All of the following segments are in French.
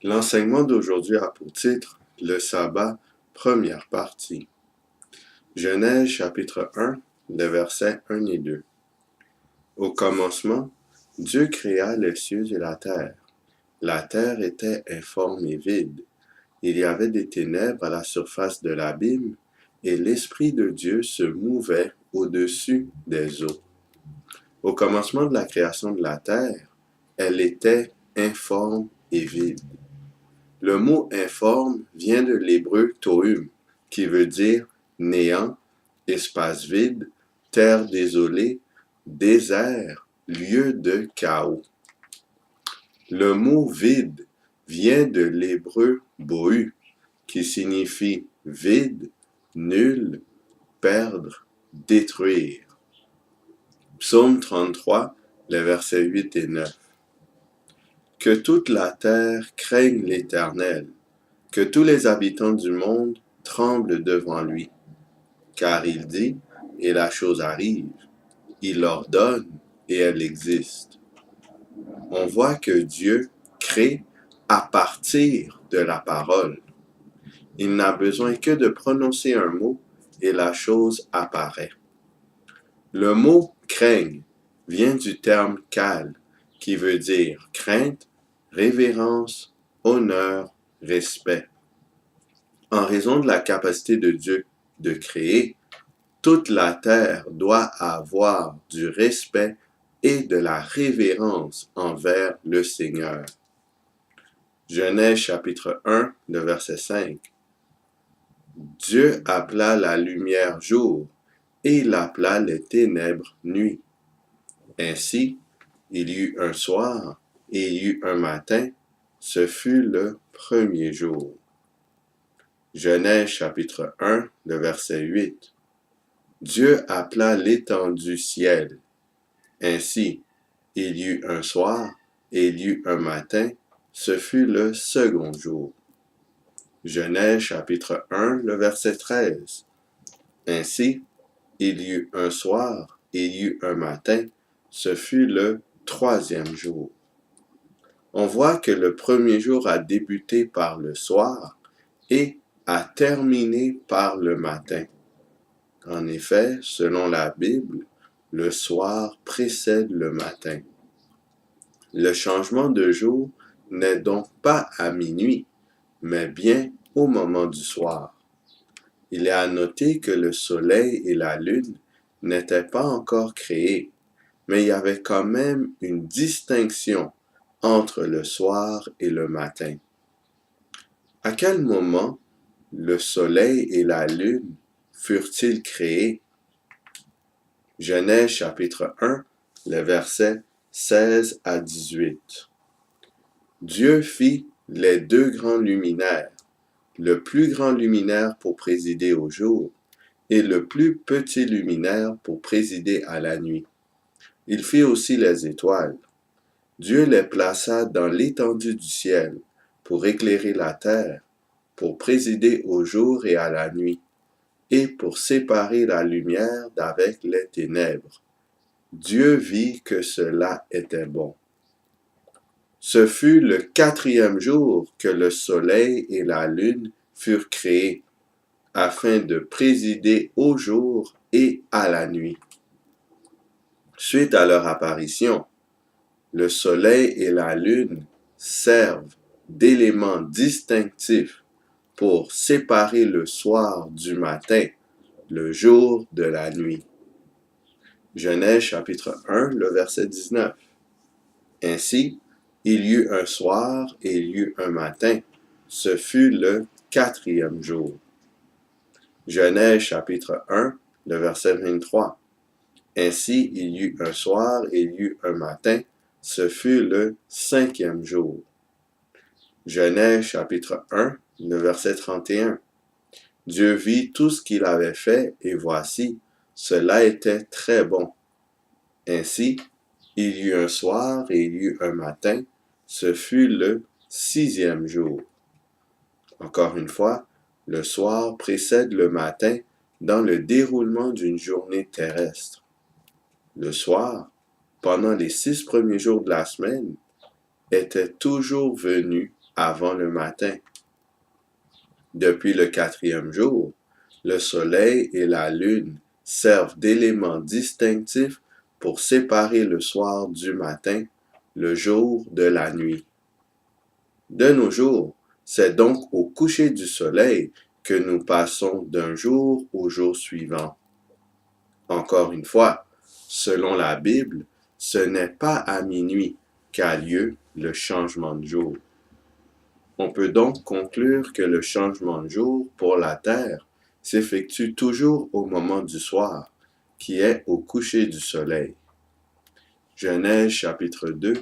L'enseignement d'aujourd'hui a pour titre le sabbat, première partie. Genèse chapitre 1, les versets 1 et 2. Au commencement, Dieu créa les cieux et la terre. La terre était informe et vide. Il y avait des ténèbres à la surface de l'abîme, et l'Esprit de Dieu se mouvait au-dessus des eaux. Au commencement de la création de la terre, elle était informe et vide. Le mot informe vient de l'hébreu tohum, qui veut dire néant, espace vide, terre désolée, désert, lieu de chaos. Le mot vide vient de l'hébreu bohu, qui signifie vide, nul, perdre, détruire. Psaume 33, les versets 8 et 9. Que toute la terre craigne l'Éternel, que tous les habitants du monde tremblent devant lui. Car il dit, et la chose arrive. Il ordonne, et elle existe. On voit que Dieu crée à partir de la parole. Il n'a besoin que de prononcer un mot, et la chose apparaît. Le mot « craigne » vient du terme « kal », qui veut dire crainte, révérence, honneur, respect. En raison de la capacité de Dieu de créer, toute la terre doit avoir du respect et de la révérence envers le Seigneur. Genèse chapitre 1, le verset 5. Dieu appela la lumière jour, et il appela les ténèbres nuit. Ainsi, il y eut un soir, et il y eut un matin, ce fut le premier jour. Genèse chapitre 1, le verset 8. Dieu appela l'étendue ciel. Ainsi, il y eut un soir, et il y eut un matin, ce fut le second jour. Genèse chapitre 1, le verset 13. Ainsi, il y eut un soir, et il y eut un matin, ce fut le troisième jour. On voit que le premier jour a débuté par le soir et a terminé par le matin. En effet, selon la Bible, le soir précède le matin. Le changement de jour n'est donc pas à minuit, mais bien au moment du soir. Il est à noter que le soleil et la lune n'étaient pas encore créés, mais il y avait quand même une distinction entre le soir et le matin. À quel moment le soleil et la lune furent-ils créés? Genèse chapitre 1, les versets 16 à 18. Dieu fit les deux grands luminaires, le plus grand luminaire pour présider au jour, et le plus petit luminaire pour présider à la nuit. Il fit aussi les étoiles. Dieu les plaça dans l'étendue du ciel, pour éclairer la terre, pour présider au jour et à la nuit, et pour séparer la lumière d'avec les ténèbres. Dieu vit que cela était bon. Ce fut le quatrième jour que le soleil et la lune furent créés, afin de présider au jour et à la nuit. Suite à leur apparition, le soleil et la lune servent d'éléments distinctifs pour séparer le soir du matin, le jour de la nuit. Genèse chapitre 1, le verset 19. Ainsi, il y eut un soir et il y eut un matin, ce fut le quatrième jour. Genèse chapitre 1, le verset 23. Ainsi, il y eut un soir et il y eut un matin, ce fut le cinquième jour. Genèse chapitre 1, le verset 31. Dieu vit tout ce qu'il avait fait, et voici, cela était très bon. Ainsi, il y eut un soir et il y eut un matin, ce fut le sixième jour. Encore une fois, le soir précède le matin dans le déroulement d'une journée terrestre. Le soir, pendant les 6 premiers jours de la semaine, était toujours venu avant le matin. Depuis le 4e jour, le soleil et la lune servent d'éléments distinctifs pour séparer le soir du matin, le jour de la nuit. De nos jours, c'est donc au coucher du soleil que nous passons d'un jour au jour suivant. Encore une fois, selon la Bible, ce n'est pas à minuit qu'a lieu le changement de jour. On peut donc conclure que le changement de jour pour la Terre s'effectue toujours au moment du soir, qui est au coucher du soleil. Genèse chapitre 2,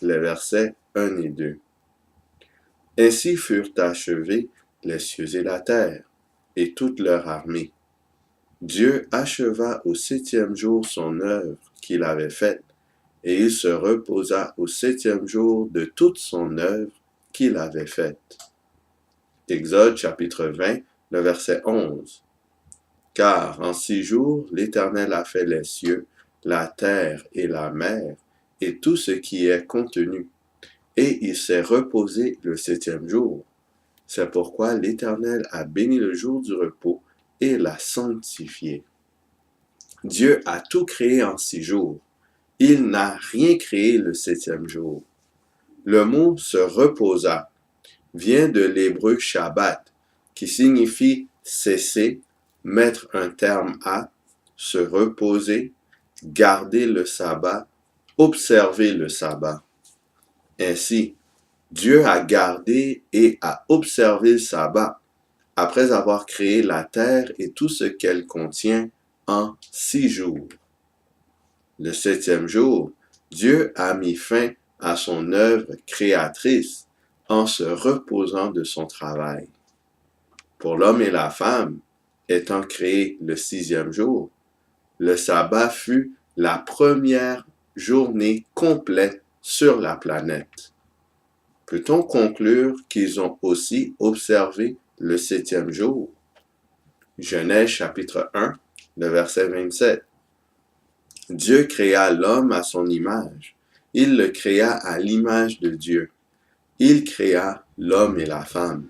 les versets 1 et 2. Ainsi furent achevés les cieux et la terre, et toute leur armée. Dieu acheva au 7e jour son œuvre qu'il avait faite, et il se reposa au 7e jour de toute son œuvre qu'il avait faite. Exode chapitre 20, le verset 11. Car en 6 jours l'Éternel a fait les cieux, la terre et la mer, et tout ce qui est contenu, et il s'est reposé le 7e jour. C'est pourquoi l'Éternel a béni le jour du repos et l'a sanctifié. Dieu a tout créé en 6 jours. Il n'a rien créé le 7e jour. Le mot se reposa vient de l'hébreu Shabbat, qui signifie cesser, mettre un terme à, se reposer, garder le sabbat, observer le sabbat. Ainsi, Dieu a gardé et a observé le sabbat après avoir créé la terre et tout ce qu'elle contient en 6 jours. Le 7e jour, Dieu a mis fin à son œuvre créatrice en se reposant de son travail. Pour l'homme et la femme, étant créés le 6e jour, le sabbat fut la première journée complète sur la planète. Peut-on conclure qu'ils ont aussi observé le 7e jour? Genèse chapitre 1, le verset 27. Dieu créa l'homme à son image. Il le créa à l'image de Dieu. Il créa l'homme et la femme.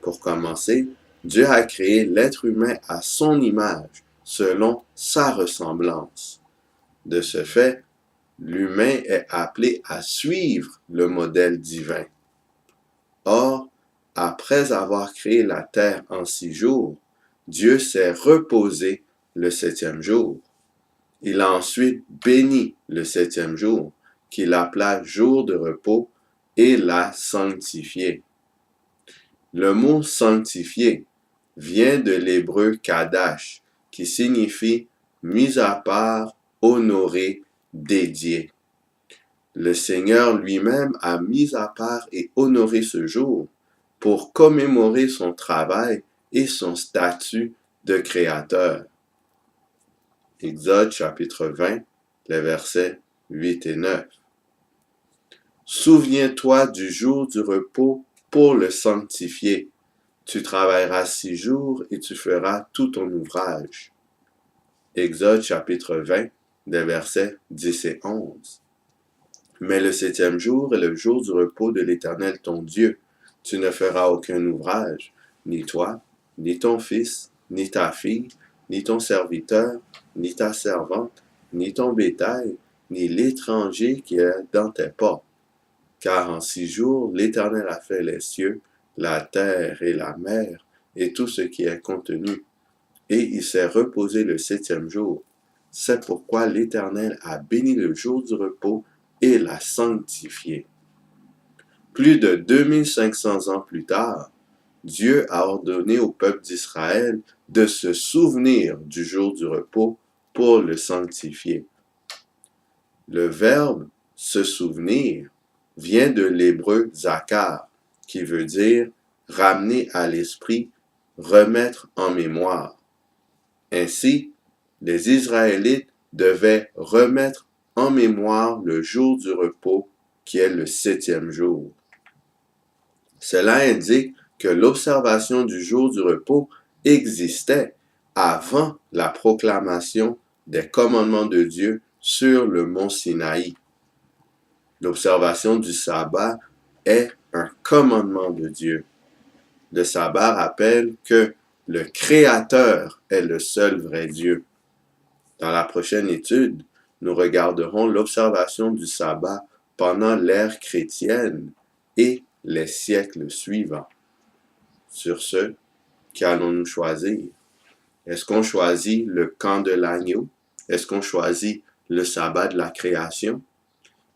Pour commencer, Dieu a créé l'être humain à son image, selon sa ressemblance. De ce fait, l'humain est appelé à suivre le modèle divin. Or, après avoir créé la terre en 6 jours, Dieu s'est reposé le 7e jour. Il a ensuite béni le 7e jour, qu'il appela jour de repos, et l'a sanctifié. Le mot sanctifié vient de l'hébreu kadash, qui signifie mis à part, honoré, dédié. Le Seigneur lui-même a mis à part et honoré ce jour pour commémorer son travail et son statut de créateur. Exode chapitre 20, les versets 8 et 9. Souviens-toi du jour du repos pour le sanctifier. Tu travailleras 6 jours et tu feras tout ton ouvrage. Exode chapitre 20, les versets 10 et 11. Mais le 7e jour est le jour du repos de l'Éternel ton Dieu. Tu ne feras aucun ouvrage, ni toi, ni ton fils, ni ta fille, ni ton serviteur, ni ta servante, ni ton bétail, ni l'étranger qui est dans tes portes. Car en 6 jours, l'Éternel a fait les cieux, la terre et la mer, et tout ce qui est contenu. Et il s'est reposé le 7e jour. C'est pourquoi l'Éternel a béni le jour du repos et l'a sanctifié. Plus de 2500 ans plus tard, Dieu a ordonné au peuple d'Israël de se souvenir du jour du repos pour le sanctifier. Le verbe « se souvenir » vient de l'hébreu « zakar » qui veut dire « ramener à l'esprit, remettre en mémoire ». Ainsi, les Israélites devaient remettre en mémoire le jour du repos qui est le 7e jour. Cela indique que l'observation du jour du repos existait avant la proclamation des commandements de Dieu sur le mont Sinaï. L'observation du sabbat est un commandement de Dieu. Le sabbat rappelle que le Créateur est le seul vrai Dieu. Dans la prochaine étude, nous regarderons l'observation du sabbat pendant l'ère chrétienne et les siècles suivants. Sur ce, qu'allons-nous choisir? Est-ce qu'on choisit le camp de l'agneau? Est-ce qu'on choisit le sabbat de la création?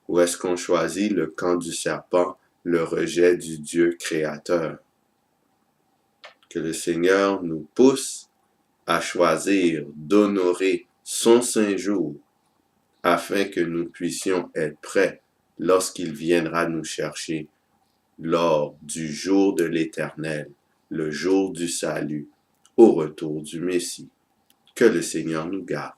Ou est-ce qu'on choisit le camp du serpent, le rejet du Dieu créateur? Que le Seigneur nous pousse à choisir d'honorer son saint jour afin que nous puissions être prêts lorsqu'il viendra nous chercher lors du jour de l'Éternel, le jour du salut, au retour du Messie. Que le Seigneur nous garde.